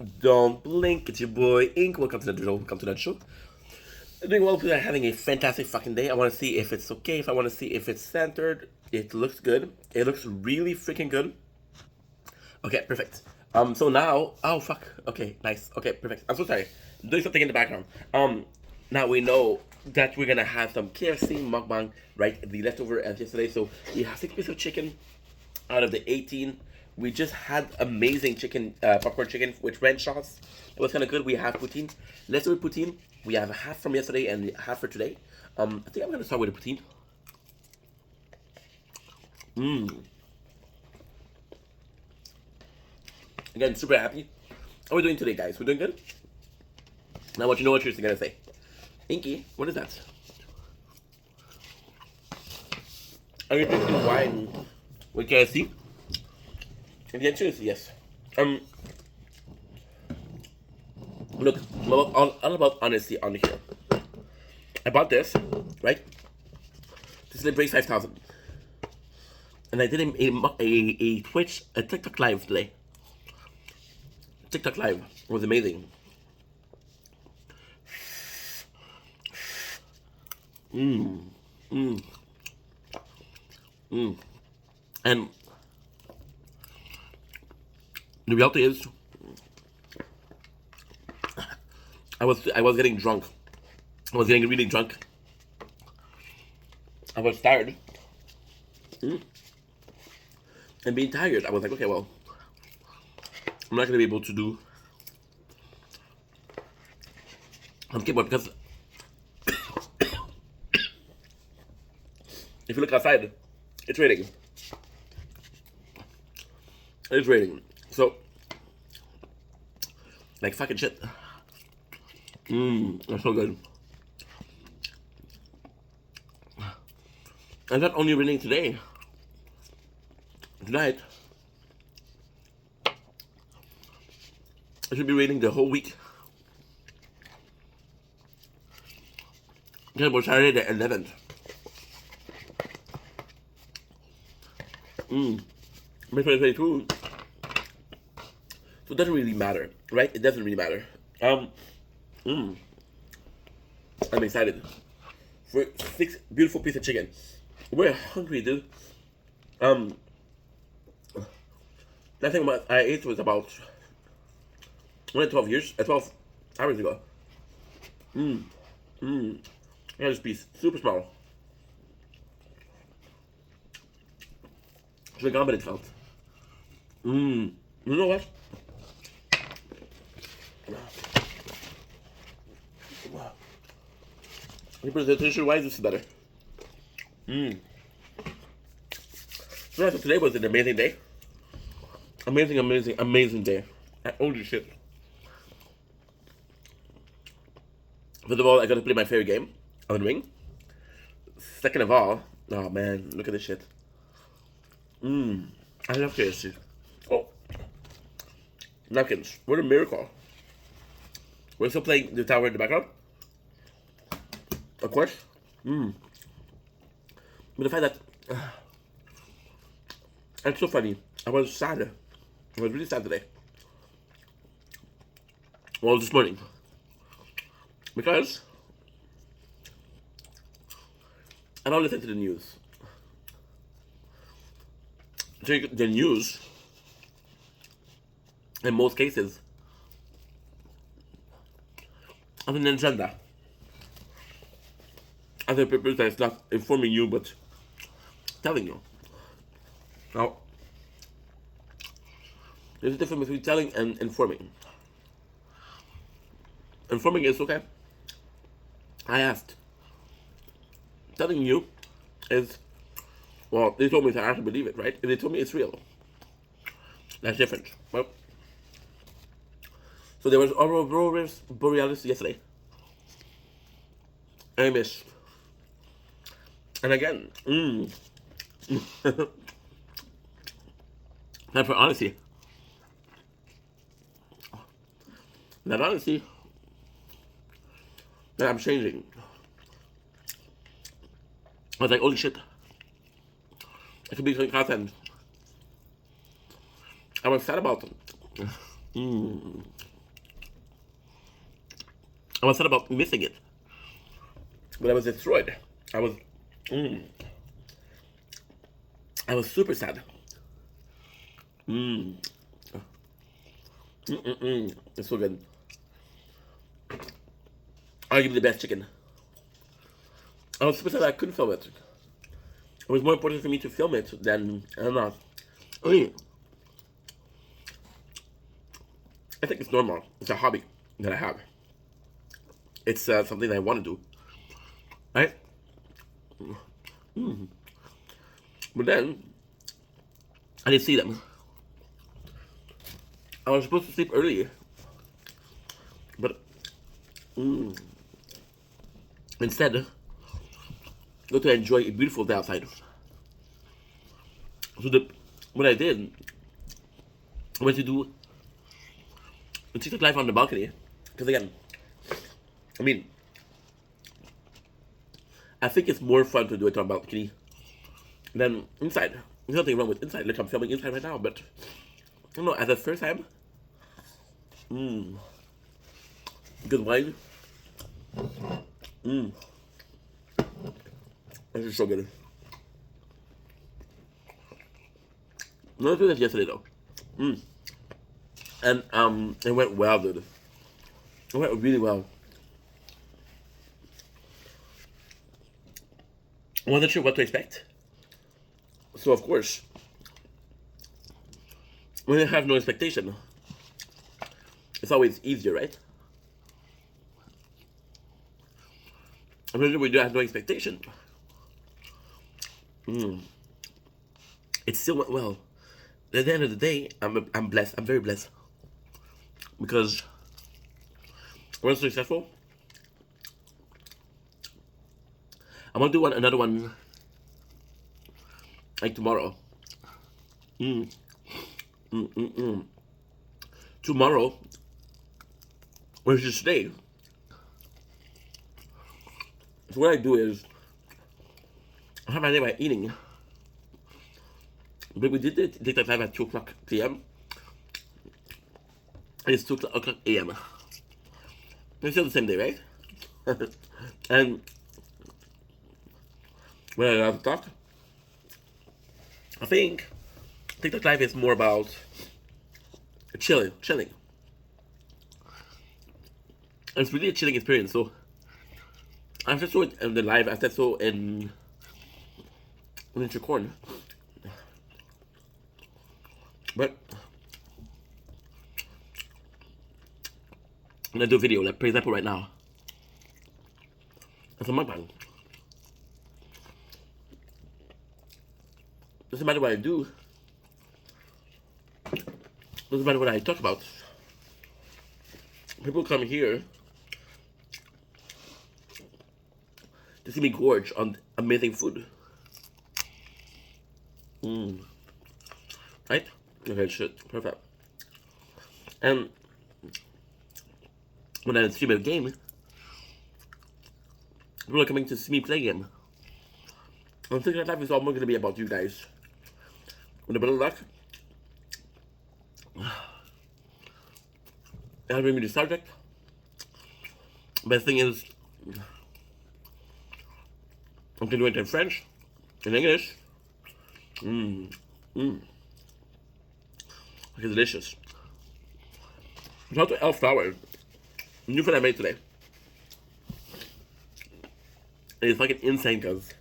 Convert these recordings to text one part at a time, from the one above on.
Don't blink. It's your boy Ink. Welcome to the show. Welcome to that show. I'm doing well. People are having a fantastic fucking day. I want to see if it's okay. If I want to see if it's centered. It looks good. It looks really freaking good. Okay, perfect. So now, oh fuck. Okay, nice. Okay, perfect. I'm so sorry. I'm doing something in the background. Now we know that we're gonna have some KFC mukbang, right? The leftover as yesterday. So we have 6 pieces of chicken out of the 18. We just had amazing chicken, popcorn chicken with ranch sauce. It was kind of good. We have poutine. Let's do poutine. We have half from yesterday and half for today. I think I'm gonna start with the poutine. Again, super happy. How are we doing today, guys? We're doing good? Now, what you know what you're gonna say. Inky, what is that? Are you drinking wine with KFC? The answer is yes. Look, all about honesty on here. I bought this, right? To celebrate 5,000. And I did a TikTok live today. TikTok live was amazing. And the reality is, I was getting drunk. I was getting really drunk. I was tired. And being tired, I was like, okay, well, I'm not gonna be able to do on keyboard because if you look outside, it's raining. It's raining. So, like fucking shit. That's so good. And not only raining today, tonight, it should be raining the whole week. Again, we're Saturday the 11th. May 2022. So it doesn't really matter, right? It doesn't really matter. I'm excited for 6 beautiful pieces of chicken. We're hungry, dude. Last thing I ate was about 12 hours ago. Yeah, this piece, super small. Should have gone, but it felt. You know what? Why is this better? So today was an amazing day. Amazing day. Holy shit. First of all, I got to play my favorite game, on Ring. Second of all, oh man, look at this shit. I love KFC. Oh. Napkins. What a miracle. We're still playing the tower in the background. Of course. But the fact that it's so funny. I was sad. I was really sad today. Well, this morning. Because I don't listen to the news. So the news, in most cases, has an agenda. Other people that is not informing you, but telling you. Now, there's a difference between telling and informing. Informing is okay. I asked. Telling you is, well, they told me, so I have to believe it, right? If they told me it's real, that's different. Well, so there was Aurora Borealis yesterday. I missed. And again, not for honesty. That honesty, that I'm changing. I was like, holy shit. I could be doing content. I was sad about them. I was sad about missing it, but I was destroyed. I was, I was super sad. It's so good. I'll give you the best chicken. I was super sad I couldn't film it. It was more important for me to film it than, I don't know. I think it's normal. It's a hobby that I have. It's something that I want to do. Right? But then, I didn't see them. I was supposed to sleep early. But, instead, go to enjoy a beautiful day outside. So what I did, I went to do a TikTok live on the balcony. Because again, I mean, I think it's more fun to do it on the balcony than inside. There's nothing wrong with inside. Look, I'm filming inside right now, but I don't know, as the first time, good wine. This is so good. Not doing this yesterday though. And it went well, dude. It went really well. I wasn't sure what to expect. So of course, when you have no expectation, it's always easier, right? I mean, when you have no expectation, it still went well. At the end of the day, I'm blessed. I'm very blessed because I was successful. I'm gonna do another one like tomorrow. Tomorrow, which is today. So what I do is I have my day by eating. But we did it TikTok live at 2 o'clock p.m. It's 2 o'clock a.m. It's still the same day, right? And when I have to talk, I think TikTok live is more about chilling. It's really a chilling experience. So I said so in the live. I said so in Tricorn. But I'm gonna do a video, like for example right now. It's a mukbang. Doesn't matter what I do. Doesn't matter what I talk about. People come here to see me gorge on amazing food. Right? Okay, shit. Perfect. And when I stream a game, people are coming to see me play a game. I'm thinking that life is all more going to be about you guys. With a bit of luck, I'll bring me the subject. Best thing is, I can do it in French, in English. Okay, delicious. Shout out to Elf-Flower. New food I made today. It's fucking insane, cuz.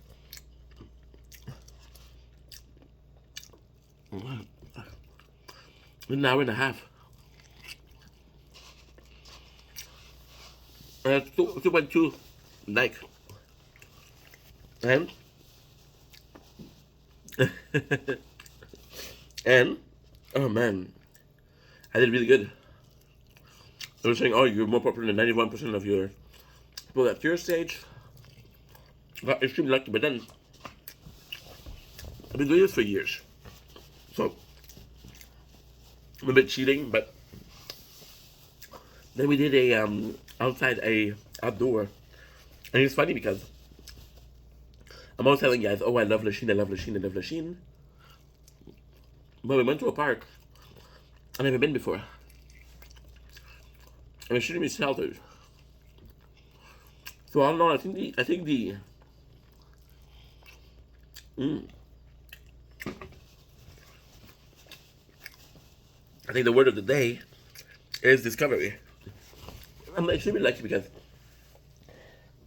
An hour and a half. And it's 2.2 like. And and oh man, I did really good. They were saying, oh, you're more popular than 91% of your people at your stage. I got extremely lucky, but then I've been doing this for years. So I'm a bit cheating, but then we did a outdoor, and it's funny because I'm always telling guys, oh, I love Lachine, I love Lachine, I love Lachine. But we went to a park I've never been before. And it's shooting me sheltered. So I don't know. I think the word of the day is discovery. I'm extremely lucky because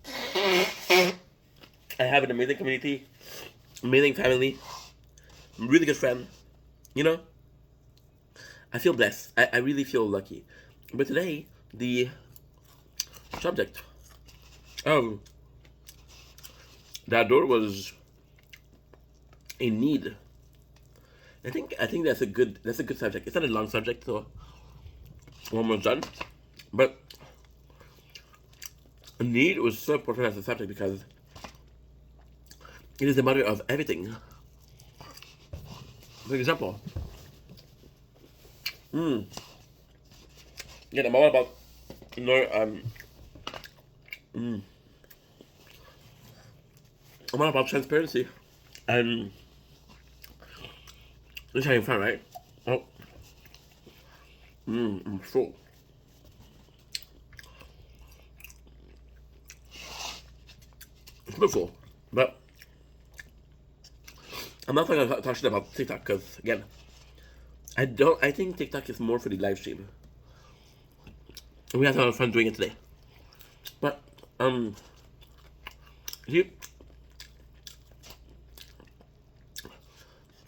I have an amazing community, amazing family, really good friend. You know, I feel blessed. I really feel lucky. But today, the subject of that door was a need. I think that's a good subject. It's not a long subject, so we're almost done. But a need was so important as a subject because it is the mother of everything. For example, yeah, I'm all about I'm all about transparency and just having fun, right? Oh, I'm full. It's not full, but I'm not going to talk shit about TikTok because again, I think TikTok is more for the live stream. And we had a lot of fun doing it today. But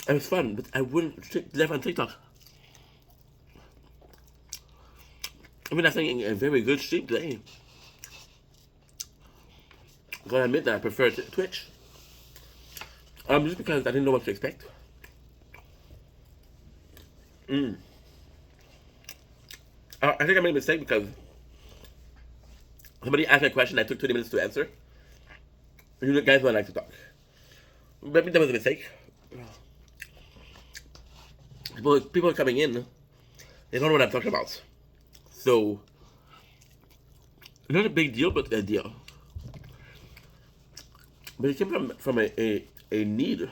it was fun, but I wouldn't live on TikTok. I mean, I think a very good stream today. I gotta admit that I prefer Twitch. Just because I didn't know what to expect. I think I made a mistake because somebody asked me a question I took 20 minutes to answer. You guys don't like to talk. Maybe that was a mistake. People are coming in, they don't know what I'm talking about. So, not a big deal, but a deal. But it came from a need.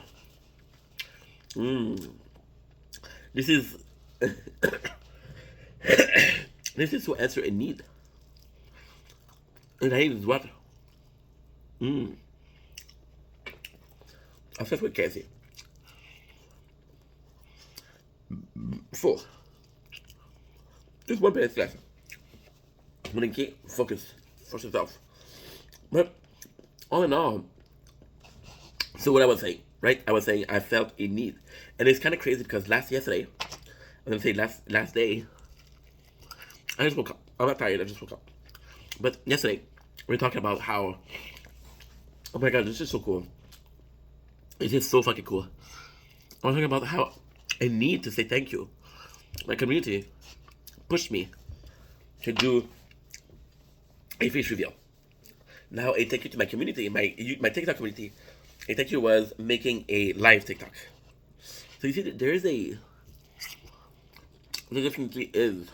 This is this is to answer a need. And the need is what? I'll start with Casey. 4. Just one page left. When keep focus for yourself. But all in all, so what I was saying, right? I was saying I felt a need. And it's kind of crazy because yesterday, I'm gonna say last day, I just woke up. I'm not tired, I just woke up. But yesterday, we were talking about how, oh my god, this is so cool. It's just so fucking cool. I was talking about how I need to say thank you. My community pushed me to do a face reveal. Now a thank you to my community, my TikTok community. A thank you was making a live TikTok. So you see that there definitely is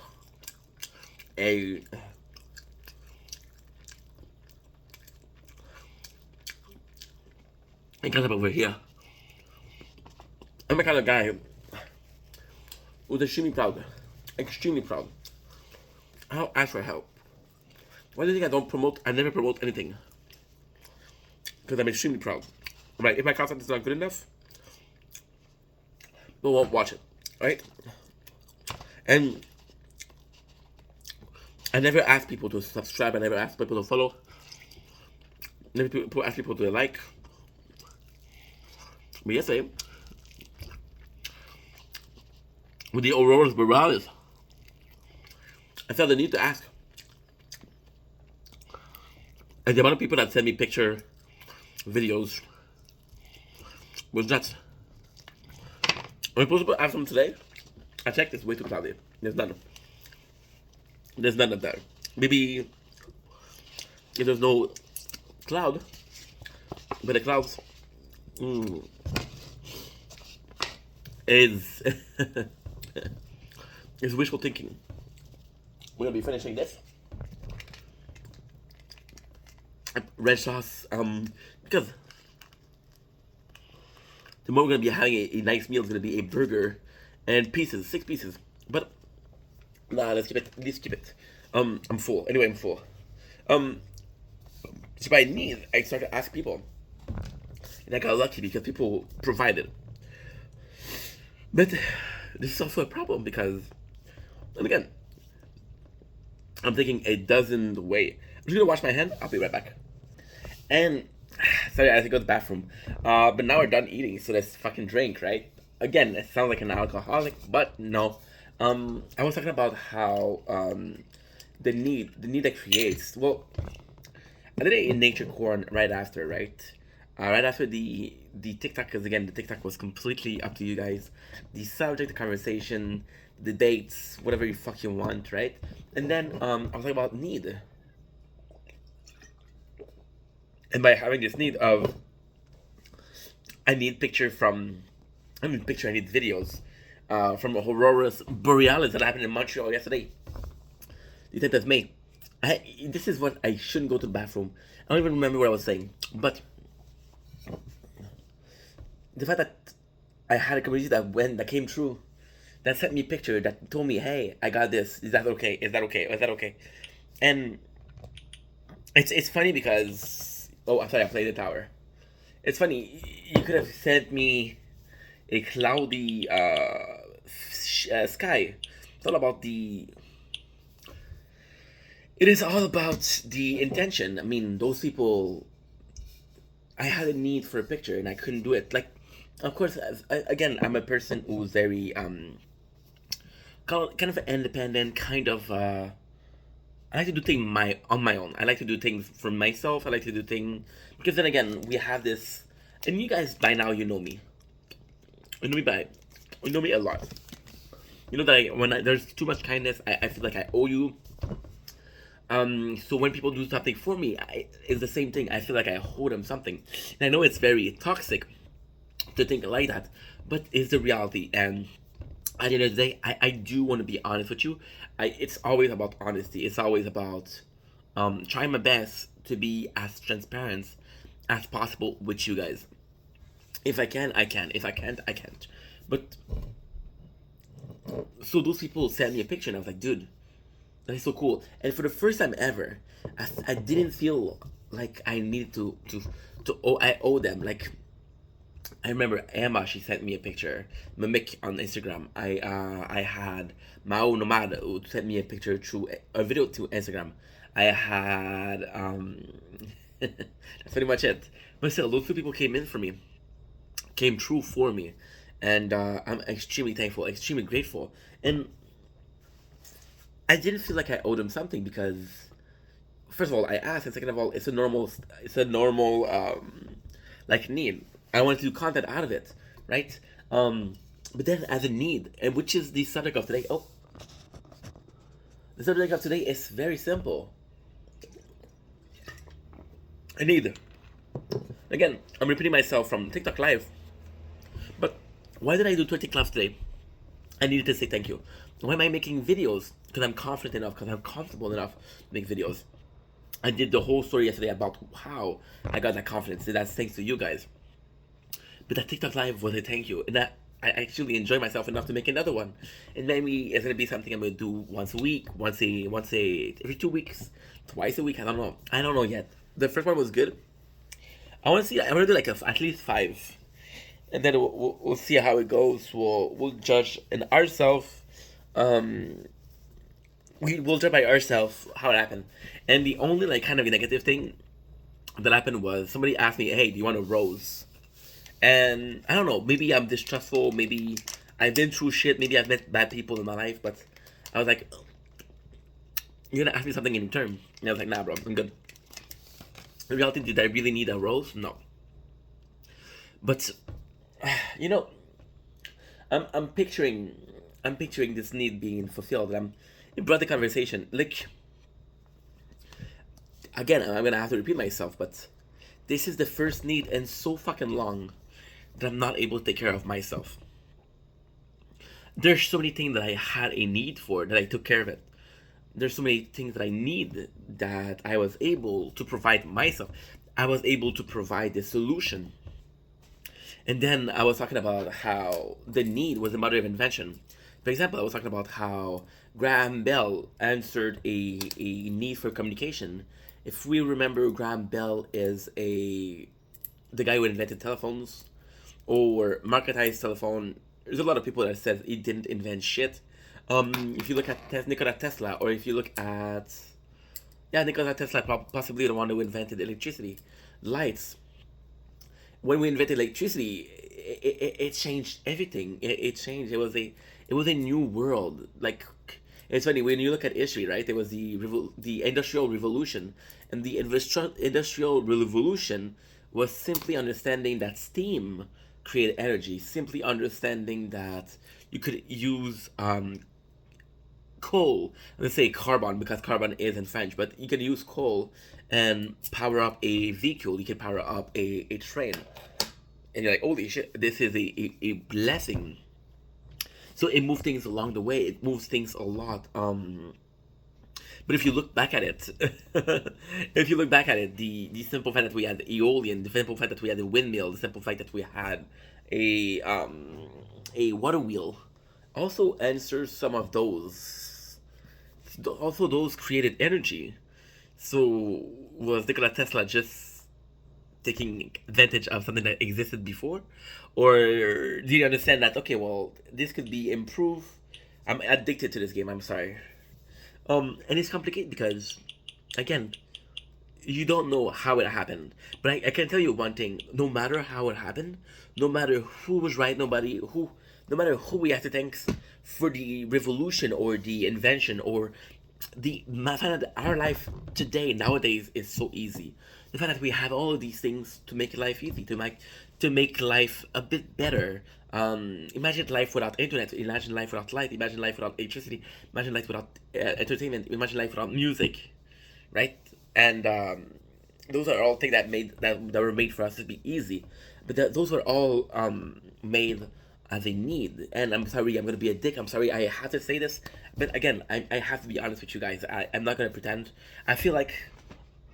a concept over here. I'm the kind of guy who's extremely proud. I don't ask for help. Why do you think I never promote anything? Because I'm extremely proud. Right? If my content is not good enough, people won't watch it. Right? And I never ask people to subscribe. I never ask people to follow. Never ask people to like. But yesterday, with the Auroras Borealis, I felt the need to ask. And the amount of people that send me videos was nuts. I'm supposed to have some today. I checked, it's way too cloudy. There's none of that. Maybe if there's no cloud, but the clouds is is wishful thinking. We're gonna be finishing this red sauce because tomorrow we're gonna be having a nice meal. It's gonna be a burger and 6 pieces. But nah, let's keep it. I'm full. Anyway, I'm full. So by need, I started to ask people, and I got lucky because people provided. But this is also a problem because, and again, I'm thinking it doesn't wait. I'm just gonna wash my hand. I'll be right back. And sorry, I have to go to the bathroom. But now we're done eating, so let's fucking drink, right? Again, it sounds like an alcoholic, but no. I was talking about how the need that creates. Well, I did it in nature corn right after, right? Right after the TikTok, because again, the TikTok was completely up to you guys. The subject, the conversation, the dates, whatever you fucking want, right? And then I was talking about need. And by having this need of, I need picture from, I need picture, I need videos from Aurora's Borealis that happened in Montreal yesterday. The 10th of May. This is what I shouldn't go to the bathroom. I don't even remember what I was saying. But the fact that I had a community that came true, that sent me a picture, that told me, hey, I got this. Is that okay? Is that okay? Is that okay? And it's funny because, oh, I'm sorry, I played the tower. It's funny, you could have sent me a cloudy sky. It's all about the. It is all about the intention. I mean, those people. I had a need for a picture and I couldn't do it. Like, of course, again, I'm a person who's very kind of independent, kind of. I like to do things on my own. I like to do things for myself. I like to do things because then again we have this, and you guys by now you know me. You know me a lot. You know that there's too much kindness, I feel like I owe you. So when people do something for me, it's the same thing. I feel like I owe them something, and I know it's very toxic to think like that, but it's the reality. And at the end of the day, I do want to be honest with you. It's always about honesty. It's always about trying my best to be as transparent as possible with you guys. If I can, I can. If I can't, I can't. But so those people sent me a picture, and I was like, dude, that is so cool. And for the first time ever, I didn't feel like I needed I owe them. Like, I remember Emma, she sent me a picture. Mimic on Instagram. I had Mao Nomad who sent me a picture through a video to Instagram. I had that's pretty much it. But still, those two people came true for me, and I'm extremely thankful, extremely grateful. And I didn't feel like I owed them something because, first of all, I asked, and second of all, it's a normal like need. I wanted to do content out of it, right? But then as a need, and which is the subject of today. Oh, the subject of today is very simple. I need. Again, I'm repeating myself from TikTok Live. But why did I do TikTok Live today? I needed to say thank you. Why am I making videos? Because I'm confident enough, because I'm comfortable enough to make videos. I did the whole story yesterday about how I got that confidence, and that's thanks to you guys. But that TikTok Live was a thank you, and that I actually enjoy myself enough to make another one. And maybe it's gonna be something I'm gonna do once a week, every 2 weeks, twice a week. I don't know yet. The first one was good. I want to do like at least 5, and then we'll see how it goes. We'll judge and ourselves. We'll judge by ourselves how it happened. And the only like kind of negative thing that happened was somebody asked me, "Hey, do you want a rose?" And I don't know. Maybe I'm distrustful. Maybe I've been through shit. Maybe I've met bad people in my life. But I was like, "You're gonna ask me something in return?" And I was like, "Nah, bro, I'm good." In reality, did I really need a rose? No. But you know, I'm picturing this need being fulfilled. It brought the conversation. Like, again, I'm gonna have to repeat myself, but this is the first need in so fucking long that I'm not able to take care of myself. There's so many things that I had a need for that I took care of it. There's so many things that I need that I was able to provide myself. I was able to provide the solution. And then I was talking about how the need was the mother of invention. For example, I was talking about how Graham Bell answered a need for communication, If we remember, Graham Bell is the guy who invented telephones or marketized telephone. There's a lot of people that said he didn't invent shit. If you look at Nikola Tesla, or if you look at Nikola Tesla, possibly the one who invented electricity, lights. When we invented electricity, it changed everything. It changed. It was a new world. Like, it's funny when you look at history, right? There was the industrial revolution, and the industrial revolution was simply understanding that steam created energy. Simply understanding that you could use coal. Let's say carbon, because carbon is in French, but you can use coal and power up a vehicle. You can power up a train, and you're like, holy shit, this is a blessing. So it moves things along the way. It moves things a lot. But if you look back at it, if you look back at it, the simple fact that we had the aeolian, the simple fact that we had the windmill, the simple fact that we had a water wheel, also answers some of those. Also, those created energy. So was Nikola Tesla just taking advantage of something that existed before, or do you understand that, okay, well, this could be improved? I'm addicted to this game, I'm sorry. And it's complicated because, again, you don't know how it happened, but I can tell you one thing: no matter how it happened, no matter who was right, no matter who we have to thank for the revolution or the invention or the fact that our life today nowadays is so easy, the fact that we have all of these things to make life easy, to make life a bit better. Imagine life without internet, imagine life without light, imagine life without electricity, imagine life without entertainment, imagine life without music, right? And those are all things that were made for us to be easy, but those were all made as a need. And I'm sorry, I'm gonna be a dick. I'm sorry, I have to say this, but again, I have to be honest with you guys. I'm not gonna pretend. I feel like,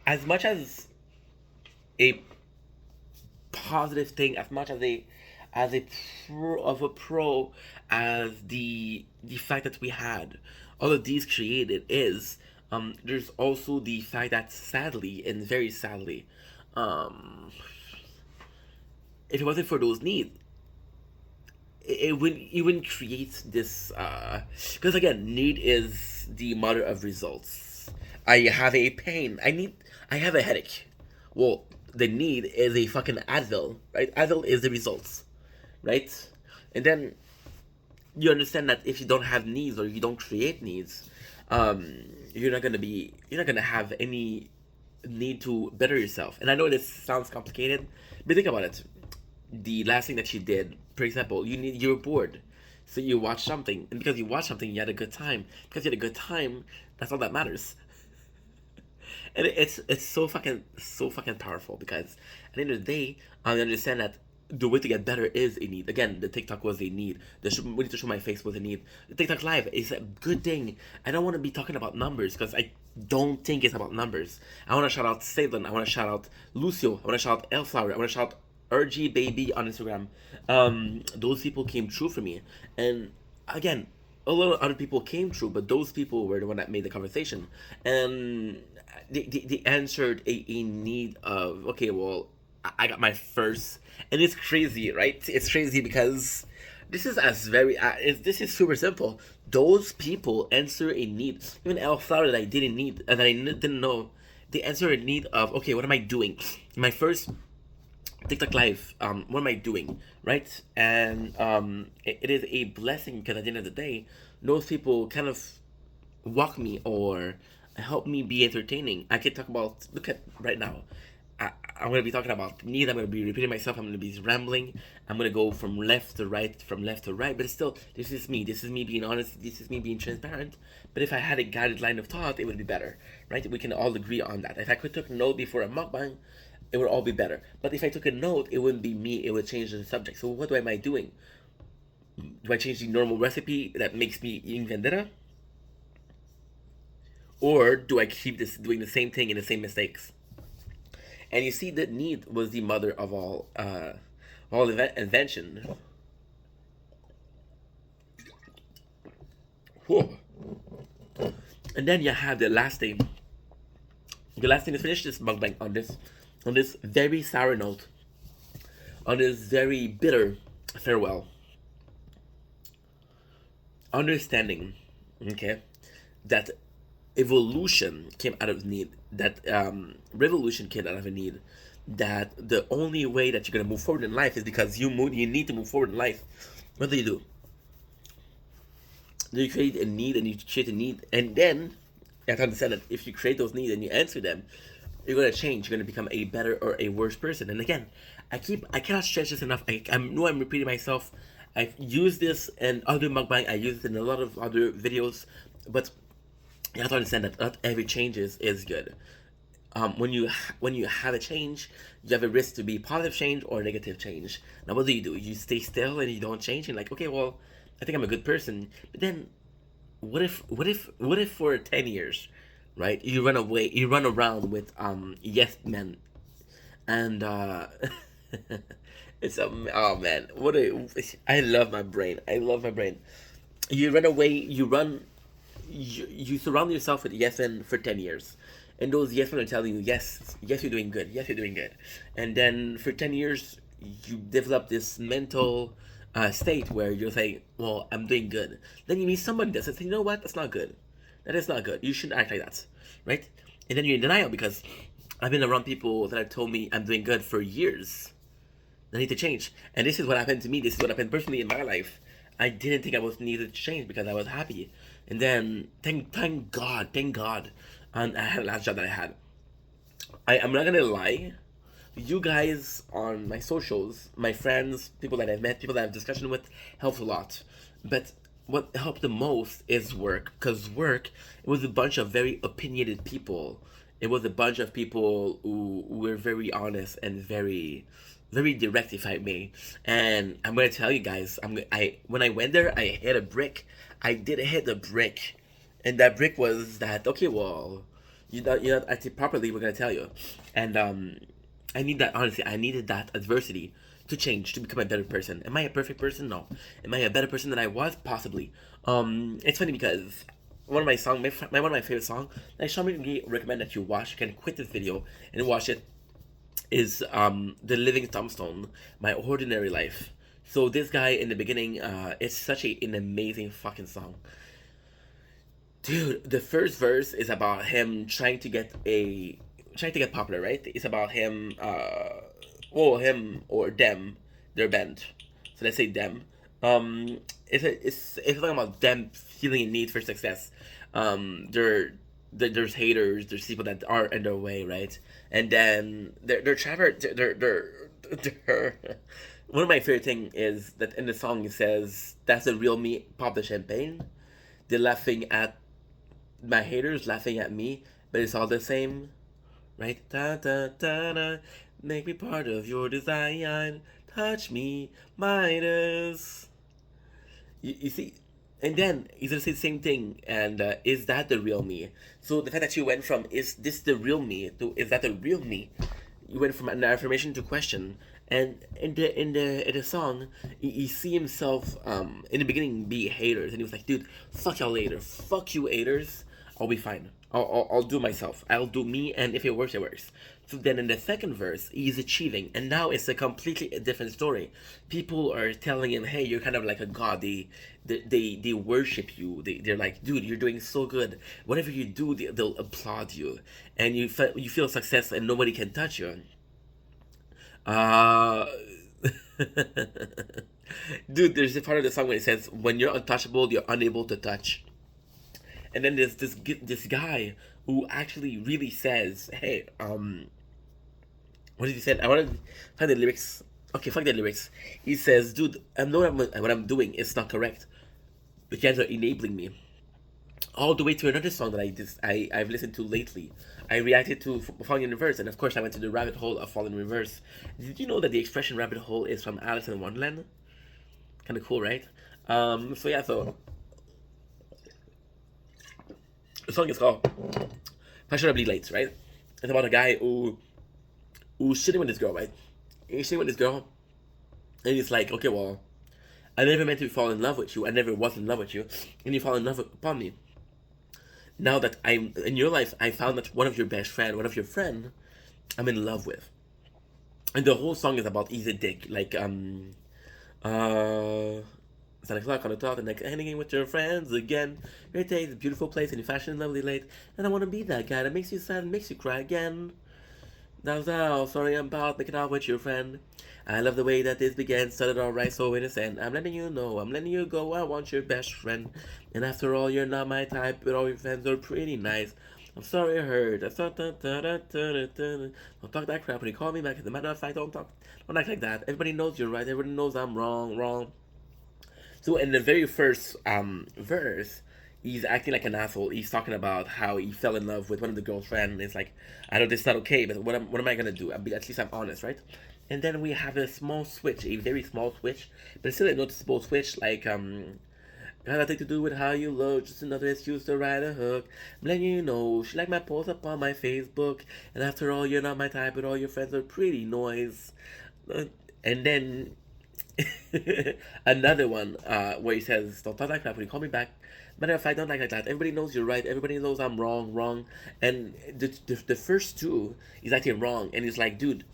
as much as a positive thing, as much as a pro as the fact that we had all of these created is, there's also the fact that, sadly and very sadly, if it wasn't for those needs, it wouldn't create this, because again, need is the mother of results. I have a pain, I have a headache. Well, the need is a fucking Advil, right? Advil is the results, right? And then you understand that if you don't have needs or you don't create needs, you're not gonna have any need to better yourself. And I know this sounds complicated, but think about it. The last thing that you did, for example, you were bored, so you watched something, and because you watched something, you had a good time. Because you had a good time, that's all that matters. And it's so fucking powerful, because at the end of the day, I understand that the way to get better is a need. Again, the TikTok was a need. We need to show my face was a need. The TikTok live is a good thing. I don't want to be talking about numbers, because I don't think it's about numbers. I want to shout out Salem. I want to shout out Lucio. I want to shout out Elflower. I want to shout out RG Baby on Instagram. Those people came true for me, and again, a lot of other people came true, but those people were the one that made the conversation, and they answered a need of, okay, well, I got my first, and it's crazy, right? It's crazy because this is this is super simple. Those people answer a need. Even Elflower that I didn't need, that I didn't know, they answer a need of, okay, what am I doing? My first TikTok live, what am I doing, right? And it is a blessing, because at the end of the day, those people kind of walk me or help me be entertaining. I can talk about, look at right now. I'm going to be talking about needs. I'm going to be repeating myself. I'm going to be rambling. I'm going to go from left to right, but it's still, this is me. This is me being honest. This is me being transparent. But if I had a guided line of thought, it would be better, right? We can all agree on that. If I could take a note before a mukbang, it would all be better. But if I took a note, it wouldn't be me. It would change the subject. So what am I doing? Do I change the normal recipe that makes me eating vendetta? Or do I keep doing the same thing and the same mistakes? And you see that need was the mother of all invention. Whoa. And then you have the last thing, The last thing to finish this mukbang on this very sour note, on this very bitter farewell. Understanding, okay, that evolution came out of need, that revolution came out of a need, that the only way that you're gonna move forward in life is because you need to move forward in life. What do you do? You create a need and you create a need, and then you have to understand that if you create those needs and you answer them, you're gonna change. You're gonna become a better or a worse person. And again, I cannot stress this enough. I know I'm repeating myself. I've used this in other mukbang. I use it in a lot of other videos, but you have to understand that not every change is good. When you have a change, you have a risk to be positive change or negative change. Now, what do? You stay still and you don't change. And like, okay, well, I think I'm a good person. But then, what if for 10 years, right? You run away, you run around with yes men, and it's oh man, what a I love my brain. I love my brain. You run away. You surround yourself with yes men for 10 years, and those yes men are telling you yes you're doing good, yes you're doing good, and then for 10 years you develop this mental state where you're saying, well, I'm doing good. Then you meet somebody that says, you know what, that's not good. That is not good. You shouldn't act like that, right? And then you're in denial because I've been around people that have told me I'm doing good for years. I need to change. And this is what happened to me. This is what happened personally in my life. I didn't think I was needed to change because I was happy. And then, thank God, and I had a last job that I had. I'm not gonna lie. You guys on my socials, my friends, people that I've met, people that I've discussion with, helps a lot. But what helped the most is work, because work, it was a bunch of very opinionated people. It was a bunch of people who were very honest and very direct, if I may. And I'm gonna tell you guys, I when I went there, I hit a brick. I did hit a brick, and that brick was that, okay, well, you're not acting properly. We're gonna tell you, and I need that, honestly. I needed that adversity to change, to become a better person. Am I a perfect person? No. Am I a better person than I was? Possibly. It's funny because one of my song, one of my favorite song, I strongly recommend that you watch. You can quit this video and watch it. Is the Living Tombstone, My Ordinary Life. So this guy in the beginning, it's such an amazing fucking song. Dude, the first verse is about him trying to get popular, right? It's about him, well, him or them, their band. So let's say them. It's talking about them feeling a need for success. There's haters, there's people that are in their way, right? And then they're one of my favorite thing is that in the song it says, "That's the real me. Pop the champagne." They're laughing at my haters, laughing at me, but it's all the same, right? Da da da da. Make me part of your design. Touch me, Midas. You see, and then he's gonna say the same thing. And is that the real me? So the fact that you went from "is this the real me" to "is that the real me," you went from an affirmation to question. And in the song, he see himself in the beginning be haters, and he was like, "Dude, fuck y'all later, fuck you haters. I'll be fine. I'll do myself. I'll do me, and if it works, it works." So then in the second verse, he's achieving, and now it's a completely different story. People are telling him, "Hey, you're kind of like a god." They worship you. They're like, "Dude, you're doing so good. Whatever you do, they'll applaud you, and you feel success, and nobody can touch you." Uh, Dude, there's a part of the song where it says, "When you're untouchable, you're unable to touch." And then there's this guy who actually really says, "Hey, what did he say? I want to find the lyrics. Okay, fuck the lyrics." He says, "Dude, I know what I'm doing is not correct, but you guys are enabling me." All the way to another song that I've listened to lately. I reacted to Falling in Reverse, and of course I went to the rabbit hole of Falling in Reverse. Did you know that the expression "rabbit hole" is from Alice in Wonderland? Kind of cool, right? So yeah, so the song is called "Fashionably Late," right? It's about a guy who's sitting with this girl, right? He's sitting with this girl, and he's like, "Okay, well, I never meant to fall in love with you. I never was in love with you, and you fall in love upon me." now that I'm in your life, I found that one of your best friend, one of your friend, I'm in love with. And the whole song is about he's a dick. Like, uh, 10 o'clock on the top, the next hanging with your friends again. Your day is a beautiful place and your fashion is lovely late. And I want to be that guy that makes you sad and makes you cry again. That's how sorry I'm about making out with your friend. I love the way that this began, started alright, so innocent. I'm letting you know, I'm letting you go, I want your best friend. And after all, you're not my type, but all your friends are pretty nice. I'm sorry I heard. I thought that. Don't talk that crap when you call me back. As a matter of fact, don't act like that. Everybody knows you're right. Everybody knows I'm wrong, wrong. So in the very first verse, he's acting like an asshole. He's talking about how he fell in love with one of the girlfriend. And it's like, I know this is not okay, but what am I gonna do? At least I'm honest, right? And then we have a small switch, a very small switch, but still a noticeable switch. Like got nothing to do with how you look, just another excuse to ride a hook. I'm letting you know, she liked my post up on my Facebook, and after all, you're not my type, but all your friends are pretty noise. And then another one where he says, "Don't talk like that when you call me back." Matter of fact, don't like that. Everybody knows you're right. Everybody knows I'm wrong, wrong. And the first two, he's acting wrong, and he's like, dude,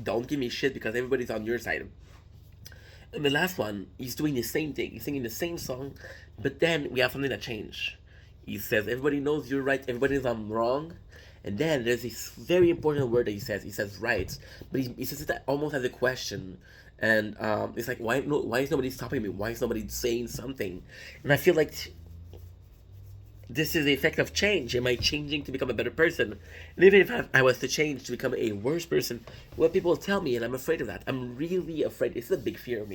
don't give me shit because everybody's on your side. And the last one, he's doing the same thing. He's singing the same song, but then we have something that changed. He says, everybody knows you're right, everybody knows I'm wrong. And then there's this very important word that he says. He says right, but he says it almost as a question. And it's like, why is nobody stopping me? Why is nobody saying something? And I feel like this is the effect of change. Am I changing to become a better person? And even if I was to change to become a worse person, what people will tell me, and I'm afraid of that. I'm really afraid. This is a big fear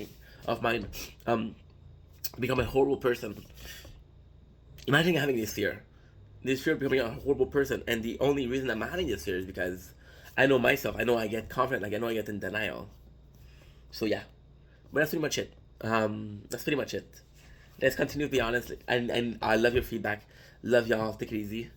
of mine. Become a horrible person. Imagine having this fear. This fear of becoming a horrible person, and the only reason I'm having this fear is because I know myself. I know I get confident. Like I know I get in denial. So yeah, but that's pretty much it. That's pretty much it. Let's continue to be honest, and I love your feedback. Love y'all. Take it easy.